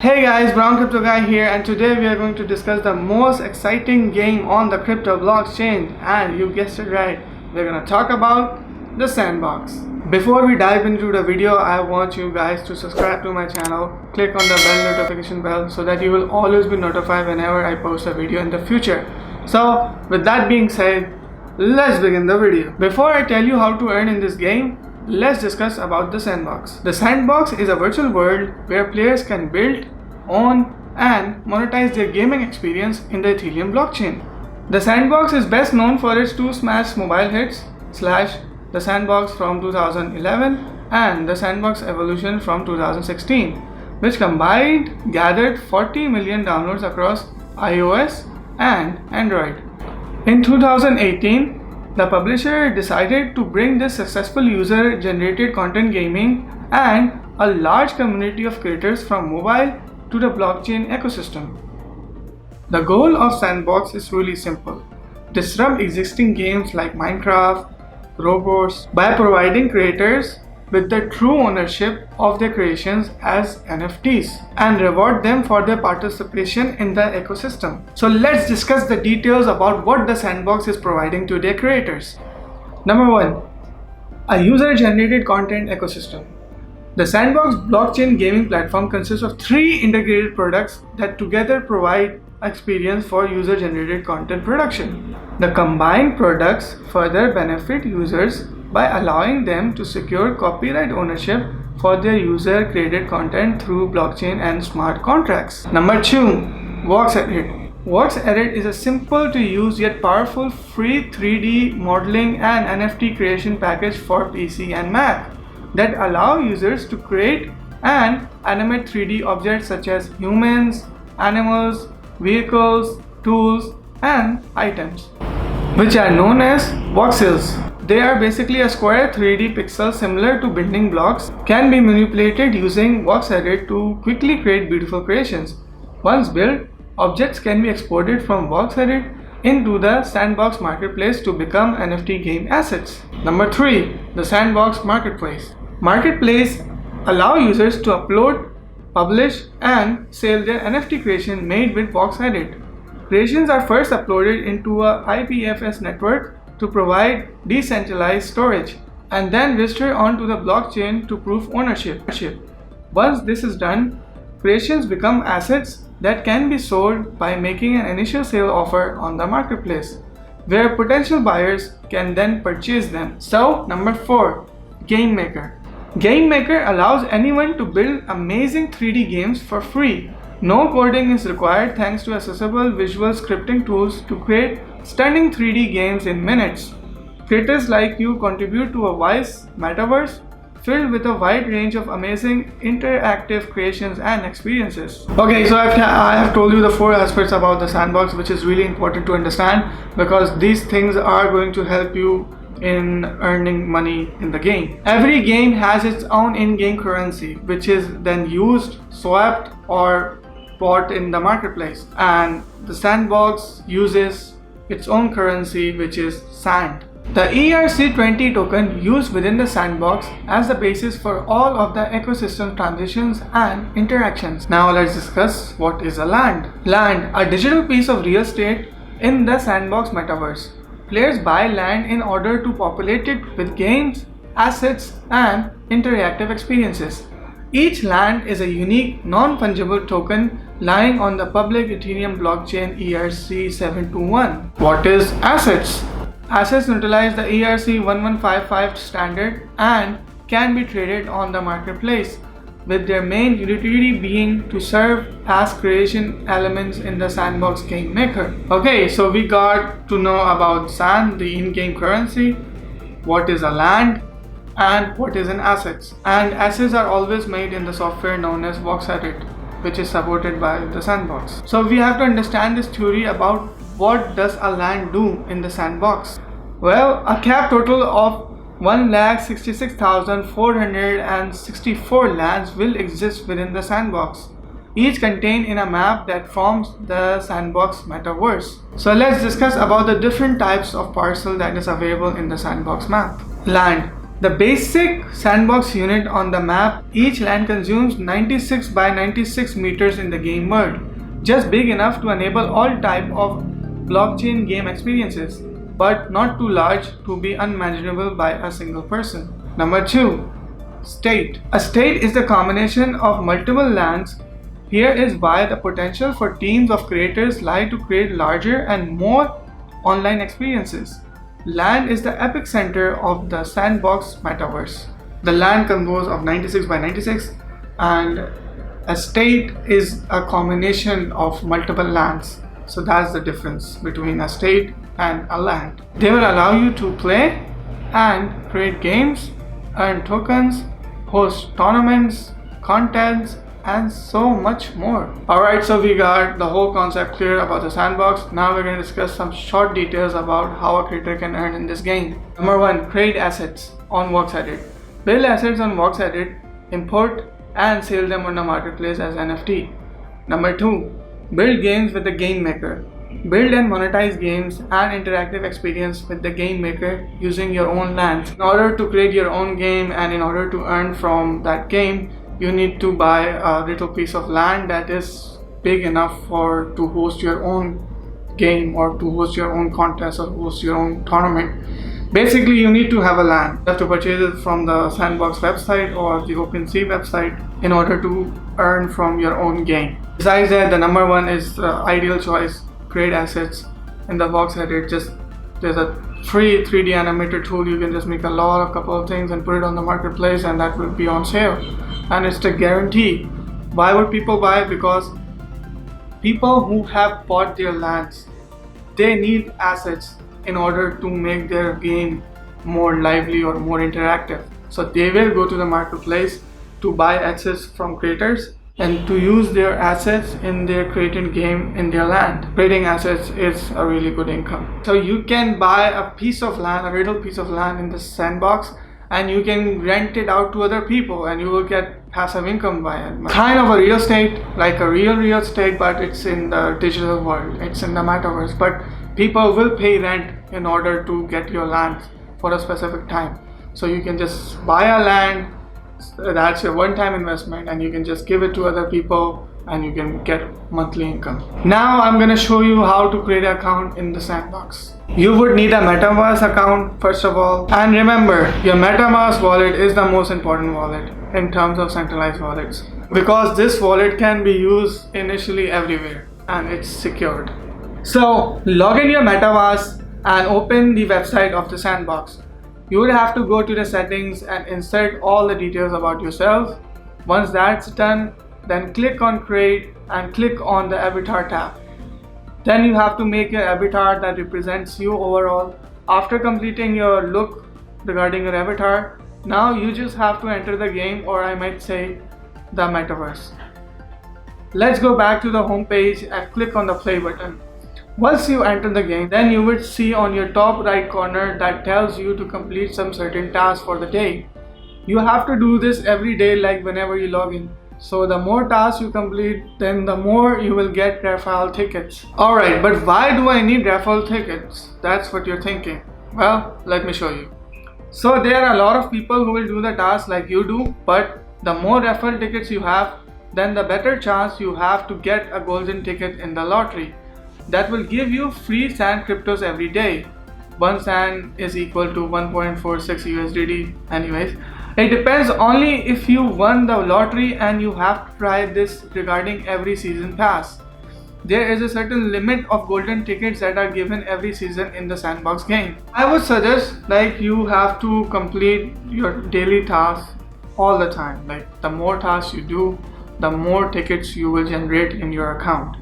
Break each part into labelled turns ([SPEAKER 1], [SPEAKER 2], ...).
[SPEAKER 1] Hey guys, Brown Crypto Guy here, and today we are going to discuss the most exciting game on the crypto blockchain, and you guessed it right, we're gonna talk about the Sandbox. Before we dive into the video, I want you guys to subscribe to my channel, click on the bell notification bell so that you will always be notified whenever I post a video in the future. So with that being said, let's begin the video. Before I tell you how to earn in this game, let's discuss about the Sandbox. The Sandbox is a virtual world where players can build, own, and monetize their gaming experience in the Ethereum blockchain. The Sandbox is best known for its two smash mobile hits, The Sandbox from 2011 and The Sandbox Evolution from 2016, which combined gathered 40 million downloads across iOS and Android. In 2018, the publisher decided to bring this successful user-generated content gaming and a large community of creators from mobile to the blockchain ecosystem. The goal of Sandbox is really simple: disrupt existing games like Minecraft, Roblox by providing creators with the true ownership of their creations as NFTs and reward them for their participation in the ecosystem. So let's discuss the details about what the Sandbox is providing to their creators. Number 1. A user-generated content ecosystem. The Sandbox blockchain gaming platform consists of 3 integrated products that together provide experience for user-generated content production. The combined products further benefit users by allowing them to secure copyright ownership for their user-created content through blockchain and smart contracts. Number 2. Vox Edit. Vox Edit is a simple to use yet powerful free 3D modeling and NFT creation package for PC and Mac that allow users to create and animate 3D objects such as humans, animals, vehicles, tools, and items, which are known as voxels. They are basically a square 3D pixel similar to building blocks, can be manipulated using Vox Edit to quickly create beautiful creations. Once built, objects can be exported from Vox Edit into the Sandbox marketplace to become NFT game assets. Number 3. The Sandbox Marketplace. Marketplace allow users to upload, publish, and sell their NFT creation made with Vox Edit. Creations are first uploaded into a IPFS network to provide decentralized storage, and then register onto the blockchain to prove ownership. Once this is done, creations become assets that can be sold by making an initial sale offer on the marketplace, where potential buyers can then purchase them. So, number 4. Game Maker. Game Maker allows anyone to build amazing 3D games for free. No coding is required thanks to accessible visual scripting tools to create stunning 3D games in minutes. Creators like you contribute to a wise metaverse filled with a wide range of amazing interactive creations and experiences. Okay, so I have told you the 4 aspects about the Sandbox, which is really important to understand because these things are going to help you in earning money in the game. Every game has its own in-game currency, which is then used, swapped, or bought in the marketplace, and the Sandbox uses its own currency, which is Sand. The ERC20 token used within the Sandbox as the basis for all of the ecosystem transitions and interactions. Now let's discuss what is a land. Land, a digital piece of real estate in the Sandbox metaverse. Players buy land in order to populate it with games, assets, and interactive experiences. Each land is a unique, non-fungible token lying on the public Ethereum blockchain ERC721. What is assets? Assets utilize the ERC1155 standard and can be traded on the marketplace, with their main utility being to serve as creation elements in the Sandbox Game Maker. Okay, so we got to know about Sand, the in-game currency, what is a land, and what is an assets. And assets are always made in the software known as Vox Edit, which is supported by the Sandbox. So we have to understand this theory about what does a land do in the Sandbox. Well, a cap total of 166,464 lands will exist within the Sandbox, each contained in a map that forms the Sandbox metaverse. So let's discuss about the different types of parcel that is available in the Sandbox map. Land. The basic sandbox unit on the map, each land consumes 96 by 96 meters in the game world, just big enough to enable all type of blockchain game experiences, but not too large to be unmanageable by a single person. Number 2. State. A state is the combination of multiple lands. Here is why the potential for teams of creators lie to create larger and more online experiences. Land is the epicenter of the Sandbox Metaverse. The land composed of 96 by 96, and a state is a combination of multiple lands. So that's the difference between a state and a land. They will allow you to play and create games, earn tokens, host tournaments, contests, and so much more. Alright, so we got the whole concept clear about the sandbox. Now we're going to discuss some short details about how a creator can earn in this game. Number 1. Create assets on VoxEdit. Build assets on VoxEdit, import and sell them on the marketplace as NFT. Number 2. Build games with the game maker. Build and monetize games and interactive experience with the game maker using your own lands. In order to create your own game and in order to earn from that game, you need to buy a little piece of land that is big enough to host your own game or to host your own contest or host your own tournament. Basically, you need to have a land. You have to purchase it from the Sandbox website or the OpenSea website in order to earn from your own game. Besides that, the number 1 is the ideal choice. Create assets in the VoxEdit. There's a free 3D animator tool. You can just make a couple of things and put it on the marketplace, and that will be on sale. And it's a guarantee. Why would people buy it? Because people who have bought their lands, they need assets in order to make their game more lively or more interactive. So they will go to the marketplace to buy assets from creators and to use their assets in their created game in their land. Creating assets is a really good income. So you can buy a piece of land, a little piece of land in the sandbox, and you can rent it out to other people and you will get passive income by it. Kind of a real estate, like a real estate, but it's in the digital world, it's in the metaverse. But people will pay rent in order to get your land for a specific time. So you can just buy a land, that's your one-time investment, and you can just give it to other people and you can get monthly income. Now I'm going to show you how to create an account in the sandbox. You would need a Metaverse account first of all, and remember, your Metaverse wallet is the most important wallet in terms of centralized wallets, because this wallet can be used initially everywhere and it's secured. So log in your Metaverse and open the website of the sandbox. You would have to go to the settings and insert all the details about yourself. Once that's done, then click on create and click on the avatar tab. Then you have to make your avatar that represents you overall. After completing your look regarding your avatar, now you just have to enter the game, or I might say the metaverse. Let's go back to the home page and click on the play button. Once you enter the game, then you will see on your top right corner that tells you to complete some certain task for the day. You have to do this every day, like whenever you log in. So the more tasks you complete, then the more you will get raffle tickets. Alright, but why do I need raffle tickets? That's what you're thinking. Well, let me show you. So there are a lot of people who will do the task like you do, but the more raffle tickets you have, then the better chance you have to get a golden ticket in the lottery. That will give you free sand cryptos every day. One sand is equal to 1.46 USDT anyways. It depends only if you won the lottery, and you have to try this regarding every season pass. There is a certain limit of golden tickets that are given every season in the sandbox game. I would suggest like you have to complete your daily tasks all the time. Like the more tasks you do, the more tickets you will generate in your account.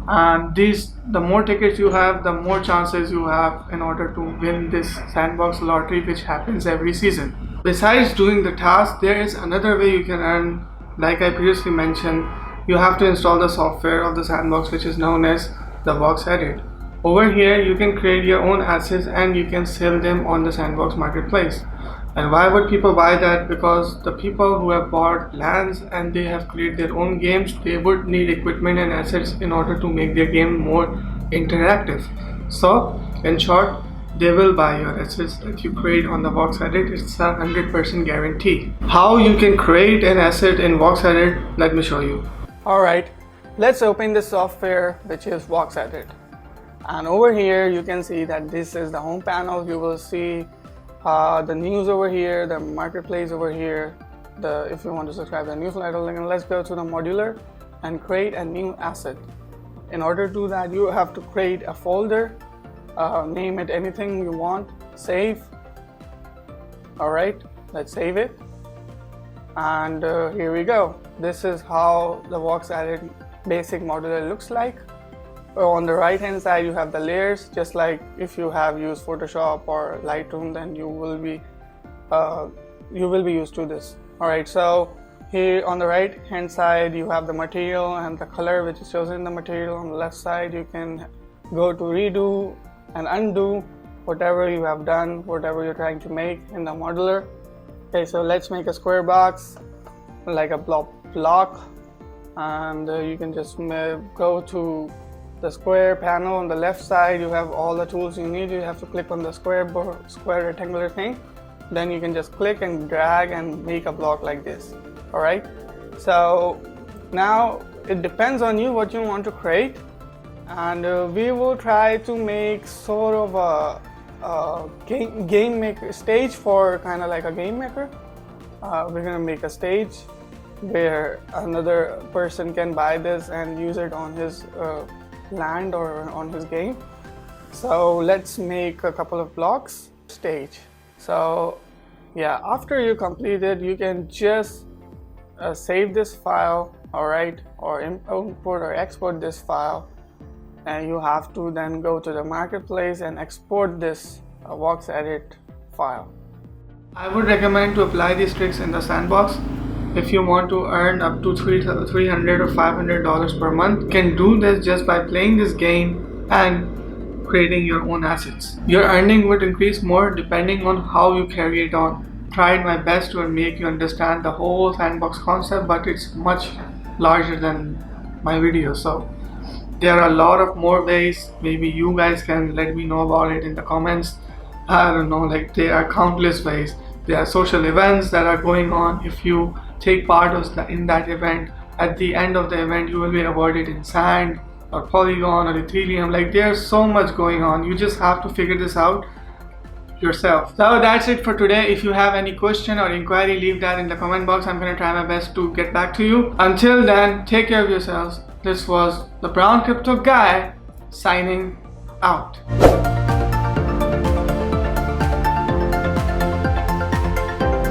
[SPEAKER 1] And the more tickets you have, the more chances you have in order to win this sandbox lottery, which happens every season. Besides doing the task, there is another way you can earn. Like I previously mentioned, you have to install the software of the sandbox, which is known as the VoxEdit. Over here you can create your own assets and you can sell them on the sandbox marketplace. And why would people buy that? Because the people who have bought lands and they have created their own games, they would need equipment and assets in order to make their game more interactive. So in short, they will buy your assets that you create on the Vox Edit. It's a 100% guarantee. How you can create an asset in Vox Edit, let me show you. Alright, let's open the software which is Vox Edit. And over here you can see that this is the home panel. You will see the news over here, the marketplace over here, if you want to subscribe to the newsletter link. And let's go to the modular and create a new asset. In order to do that, you have to create a folder, name it anything you want, save. Alright, let's save it. And here we go. This is how the Vox Edit basic modular looks like. On the right hand side you have the layers, just like if you have used Photoshop or Lightroom, then you will be used to this. Alright, so here on the right hand side you have the material and the color which is chosen in the material. On the left side you can go to redo and undo whatever you have done, whatever you're trying to make in the modular. Okay, so let's make a square box like a block, and you can just go to the square panel. On the left side you have all the tools you need. You have to click on the square rectangular thing, then you can just click and drag and make a block like this. Alright, so now it depends on you what you want to create, and we will try to make sort of a game maker stage, for kind of like a game maker. We're gonna make a stage where another person can buy this and use it on his land or on his game. So let's make a couple of blocks. Stage. So yeah, after you complete it, you can just save this file, alright, or import or export this file, and you have to then go to the marketplace and export this Vox Edit file. I would recommend to apply these tricks in the Sandbox. If you want to earn up to $300 or $500 per month, you can do this just by playing this game and creating your own assets. Your earning would increase more depending on how you carry it on. Tried my best to make you understand the whole Sandbox concept, but it's much larger than my video. So there are a lot of more ways. Maybe you guys can let me know about it in the comments. I don't know, like there are countless ways. There are social events that are going on. If you take part in that event, at the end of the event you will be awarded in Sand or Polygon or Ethereum. Like there's so much going on. You just have to figure this out yourself. So that's it for today. If you have any question or inquiry, leave that in the comment box. I'm gonna try my best to get back to you. Until then, take care of yourselves. This was the Brown Crypto Guy signing out.